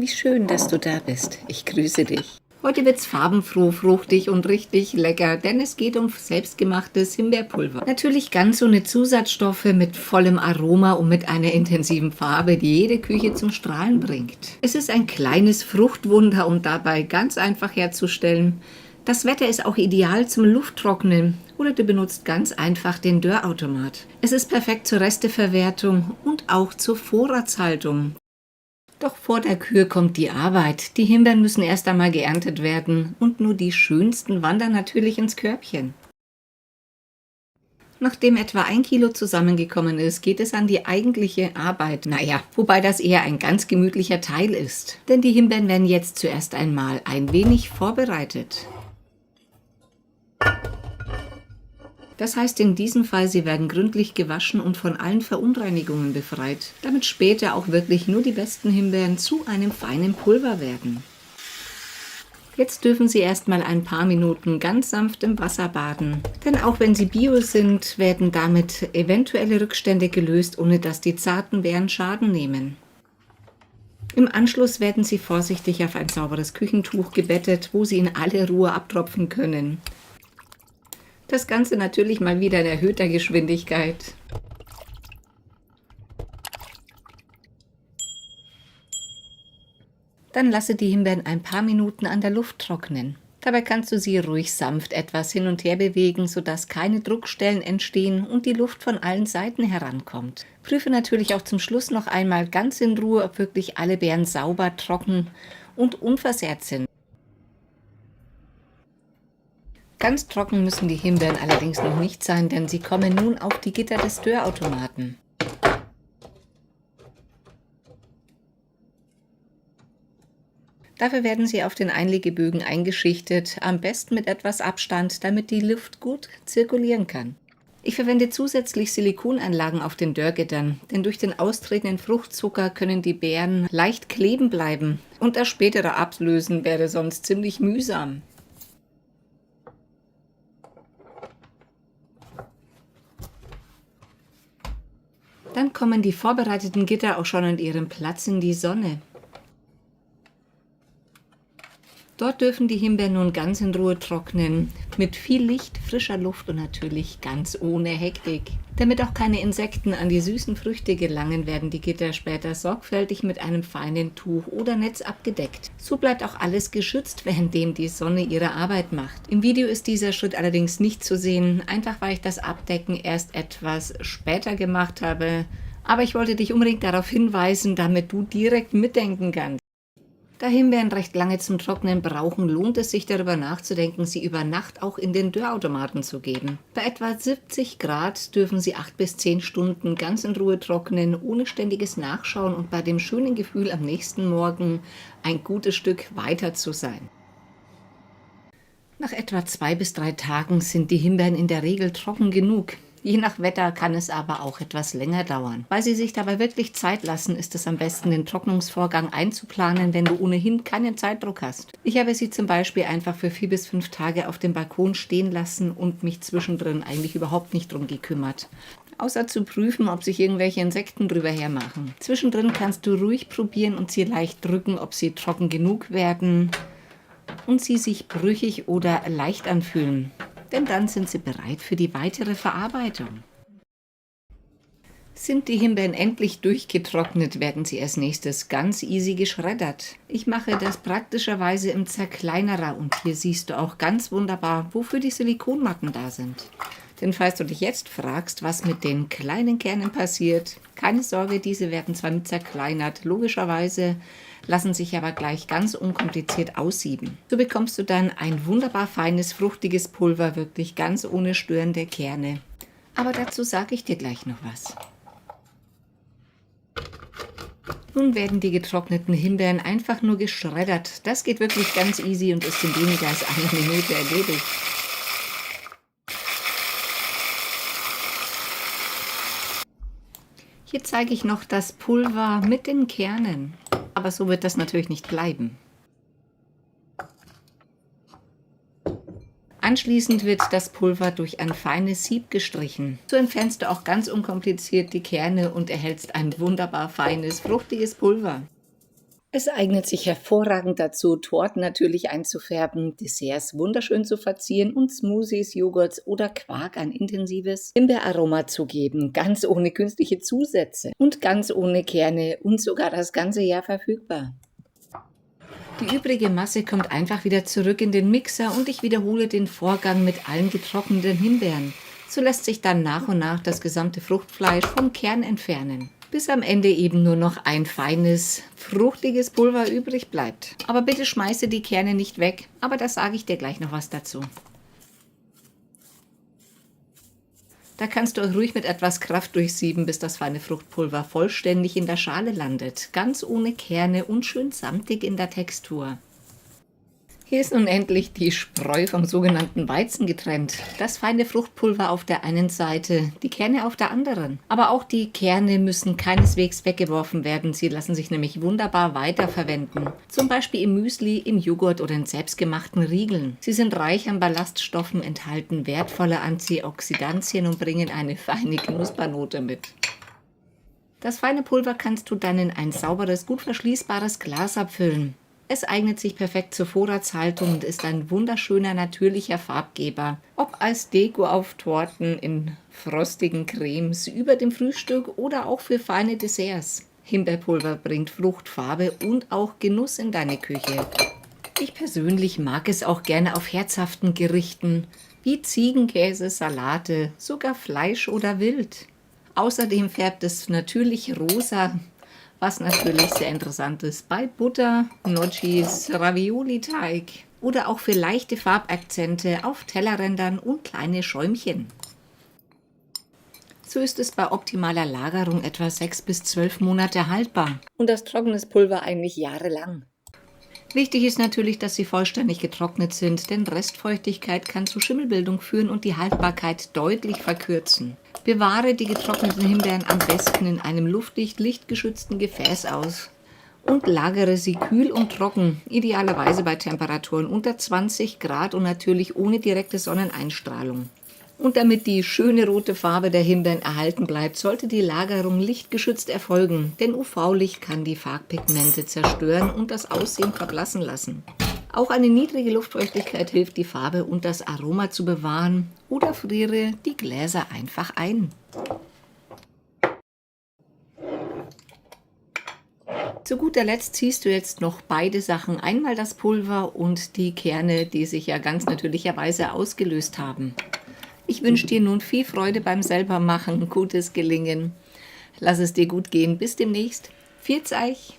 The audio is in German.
Wie schön, dass du da bist. Ich grüße dich. Heute wird's farbenfroh, fruchtig und richtig lecker, denn es geht um selbstgemachtes Himbeerpulver. Natürlich ganz ohne Zusatzstoffe, mit vollem Aroma und mit einer intensiven Farbe, die jede Küche zum Strahlen bringt. Es ist ein kleines Fruchtwunder und dabei ganz einfach herzustellen. Das Wetter ist auch ideal zum Lufttrocknen oder du benutzt ganz einfach den Dörrautomat. Es ist perfekt zur Resteverwertung und auch zur Vorratshaltung. Doch vor der Kür kommt die Arbeit. Die Himbeeren müssen erst einmal geerntet werden und nur die schönsten wandern natürlich ins Körbchen. Nachdem etwa 1 Kilo zusammengekommen ist, geht es an die eigentliche Arbeit. Naja, wobei das eher ein ganz gemütlicher Teil ist. Denn die Himbeeren werden jetzt zuerst einmal ein wenig vorbereitet. Das heißt in diesem Fall, sie werden gründlich gewaschen und von allen Verunreinigungen befreit, damit später auch wirklich nur die besten Himbeeren zu einem feinen Pulver werden. Jetzt dürfen sie erstmal ein paar Minuten ganz sanft im Wasser baden, denn auch wenn sie bio sind, werden damit eventuelle Rückstände gelöst, ohne dass die zarten Beeren Schaden nehmen. Im Anschluss werden sie vorsichtig auf ein sauberes Küchentuch gebettet, wo sie in alle Ruhe abtropfen können. Das Ganze natürlich mal wieder in erhöhter Geschwindigkeit. Dann lasse die Himbeeren ein paar Minuten an der Luft trocknen. Dabei kannst du sie ruhig sanft etwas hin und her bewegen, sodass keine Druckstellen entstehen und die Luft von allen Seiten herankommt. Prüfe natürlich auch zum Schluss noch einmal ganz in Ruhe, ob wirklich alle Beeren sauber, trocken und unversehrt sind. Ganz trocken müssen die Himbeeren allerdings noch nicht sein, denn sie kommen nun auf die Gitter des Dörrautomaten. Dafür werden sie auf den Einlegebögen eingeschichtet, am besten mit etwas Abstand, damit die Luft gut zirkulieren kann. Ich verwende zusätzlich Silikonanlagen auf den Dörrgittern, denn durch den austretenden Fruchtzucker können die Beeren leicht kleben bleiben und das spätere Ablösen wäre sonst ziemlich mühsam. Dann kommen die vorbereiteten Gitter auch schon an ihren Platz in die Sonne. Dort dürfen die Himbeeren nun ganz in Ruhe trocknen, mit viel Licht, frischer Luft und natürlich ganz ohne Hektik. Damit auch keine Insekten an die süßen Früchte gelangen, werden die Gitter später sorgfältig mit einem feinen Tuch oder Netz abgedeckt. So bleibt auch alles geschützt, währenddem die Sonne ihre Arbeit macht. Im Video ist dieser Schritt allerdings nicht zu sehen, einfach weil ich das Abdecken erst etwas später gemacht habe. Aber ich wollte dich unbedingt darauf hinweisen, damit du direkt mitdenken kannst. Da Himbeeren recht lange zum Trocknen brauchen, lohnt es sich darüber nachzudenken, sie über Nacht auch in den Dörrautomaten zu geben. Bei etwa 70 Grad dürfen sie 8 bis 10 Stunden ganz in Ruhe trocknen, ohne ständiges Nachschauen und bei dem schönen Gefühl am nächsten Morgen ein gutes Stück weiter zu sein. Nach etwa 2 bis 3 Tagen sind die Himbeeren in der Regel trocken genug. Je nach Wetter kann es aber auch etwas länger dauern. Weil sie sich dabei wirklich Zeit lassen, ist es am besten, den Trocknungsvorgang einzuplanen, wenn du ohnehin keinen Zeitdruck hast. Ich habe sie zum Beispiel einfach für 4 bis 5 Tage auf dem Balkon stehen lassen und mich zwischendrin eigentlich überhaupt nicht drum gekümmert. Außer zu prüfen, ob sich irgendwelche Insekten drüber hermachen. Zwischendrin kannst du ruhig probieren und sie leicht drücken, ob sie trocken genug werden und sie sich brüchig oder leicht anfühlen. Denn dann sind sie bereit für die weitere Verarbeitung. Sind die Himbeeren endlich durchgetrocknet, werden sie als nächstes ganz easy geschreddert. Ich mache das praktischerweise im Zerkleinerer und hier siehst du auch ganz wunderbar, wofür die Silikonmatten da sind. Denn falls du dich jetzt fragst, was mit den kleinen Kernen passiert, keine Sorge, diese werden zwar mit zerkleinert, logischerweise, lassen sich aber gleich ganz unkompliziert aussieben. So bekommst du dann ein wunderbar feines, fruchtiges Pulver, wirklich ganz ohne störende Kerne. Aber dazu sage ich dir gleich noch was. Nun werden die getrockneten Himbeeren einfach nur geschreddert. Das geht wirklich ganz easy und ist in weniger als 1 Minute erledigt. Hier zeige ich noch das Pulver mit den Kernen. Aber so wird das natürlich nicht bleiben. Anschließend wird das Pulver durch ein feines Sieb gestrichen. So entfernst du auch ganz unkompliziert die Kerne und erhältst ein wunderbar feines, fruchtiges Pulver. Es eignet sich hervorragend dazu, Torten natürlich einzufärben, Desserts wunderschön zu verzieren und Smoothies, Joghurts oder Quark ein intensives Himbeeraroma zu geben, ganz ohne künstliche Zusätze und ganz ohne Kerne und sogar das ganze Jahr verfügbar. Die übrige Masse kommt einfach wieder zurück in den Mixer und ich wiederhole den Vorgang mit allen getrockneten Himbeeren. So lässt sich dann nach und nach das gesamte Fruchtfleisch vom Kern entfernen, bis am Ende eben nur noch ein feines, fruchtiges Pulver übrig bleibt. Aber bitte schmeiße die Kerne nicht weg, aber da sage ich dir gleich noch was dazu. Da kannst du ruhig mit etwas Kraft durchsieben, bis das feine Fruchtpulver vollständig in der Schale landet, ganz ohne Kerne und schön samtig in der Textur. Hier ist nun endlich die Spreu vom sogenannten Weizen getrennt. Das feine Fruchtpulver auf der einen Seite, die Kerne auf der anderen. Aber auch die Kerne müssen keineswegs weggeworfen werden. Sie lassen sich nämlich wunderbar weiterverwenden. Zum Beispiel im Müsli, im Joghurt oder in selbstgemachten Riegeln. Sie sind reich an Ballaststoffen, enthalten wertvolle Antioxidantien und bringen eine feine Knuspernote mit. Das feine Pulver kannst du dann in ein sauberes, gut verschließbares Glas abfüllen. Es eignet sich perfekt zur Vorratshaltung und ist ein wunderschöner, natürlicher Farbgeber. Ob als Deko auf Torten, in frostigen Cremes, über dem Frühstück oder auch für feine Desserts. Himbeerpulver bringt Fruchtfarbe und auch Genuss in deine Küche. Ich persönlich mag es auch gerne auf herzhaften Gerichten, wie Ziegenkäse, Salate, sogar Fleisch oder Wild. Außerdem färbt es natürlich rosa, was natürlich sehr interessant ist bei Butter, Gnocchis, Ravioli-Teig oder auch für leichte Farbakzente auf Tellerrändern und kleine Schäumchen. So ist es bei optimaler Lagerung etwa 6 bis 12 Monate haltbar und das trockenes Pulver eigentlich jahrelang. Wichtig ist natürlich, dass sie vollständig getrocknet sind, denn Restfeuchtigkeit kann zu Schimmelbildung führen und die Haltbarkeit deutlich verkürzen. Bewahre die getrockneten Himbeeren am besten in einem luftdicht, lichtgeschützten Gefäß aus und lagere sie kühl und trocken, idealerweise bei Temperaturen unter 20 Grad und natürlich ohne direkte Sonneneinstrahlung. Und damit die schöne rote Farbe der Himbeeren erhalten bleibt, sollte die Lagerung lichtgeschützt erfolgen, denn UV-Licht kann die Farbpigmente zerstören und das Aussehen verblassen lassen. Auch eine niedrige Luftfeuchtigkeit hilft, die Farbe und das Aroma zu bewahren, oder friere die Gläser einfach ein. Zu guter Letzt ziehst du jetzt noch beide Sachen, einmal das Pulver und die Kerne, die sich ja ganz natürlicherweise ausgelöst haben. Ich wünsche dir nun viel Freude beim Selbermachen, gutes Gelingen. Lass es dir gut gehen. Bis demnächst. Pfiat euch!